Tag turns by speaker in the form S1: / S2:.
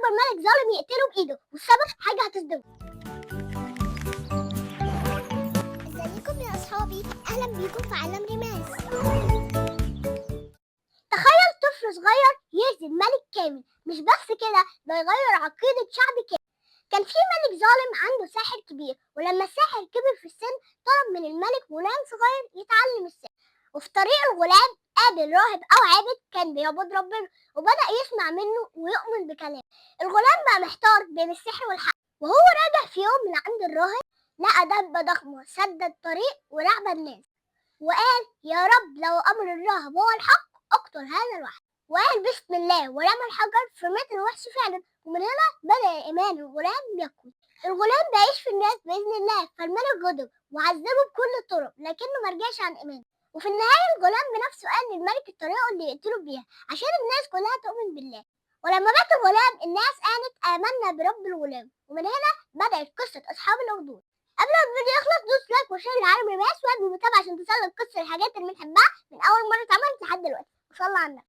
S1: أكبر ملك ظالم يقتله بإيده، والسبب حاجة هتصدمه. ازيكم يا أصحابي؟ أهلا بيكم في عالم ريماس. تخيل طفل صغير يهزم ملك كامل، مش بس كده ده يغير عقيدة شعب كامل. كان في ملك ظالم عنده ساحر كبير، ولما الساحر كبر في السن طلب من الملك غلام صغير يتعلم السحر. وفي طريق الغلام قابل راهب أو عابد كان بيعبد ربنا، وبدأ يسمع منه ويؤمن بكلامه. الغلام بقى محتار بين السحر والحق، وهو راجع في يوم من عند الراهب لقى دبة ضخمة سد الطريق ورعب الناس، وقال يا رب لو أمر الراهب هو الحق اقتل هذا الوحش. وقال بسم الله ورمى الحجر فمات الوحش فعلا، ومن هنا بدأ إيمان الغلام يقوى. الغلام بيعيش في الناس بإذن الله، فالملك غضب وعذبه بكل الطرق لكنه مرجعش عن إيمانه. وفي النهاية الغلام بنفسه قال للملك الطريقة اللي يقتله بيها عشان الناس كلها تؤمن بالله. ولما مات الغلام الناس قالت آمنا برب الغلام، ومن هنا بدأت قصة أصحاب الأخدود. قبل ما الفيديو يخلص دوس لايك وشير لعالم ريماس، وقبل المتابعة عشان توصلك قصة الحاجات اللي بنحبها من أول مرة اتعملت لحد دلوقتي. وصلى على النبي.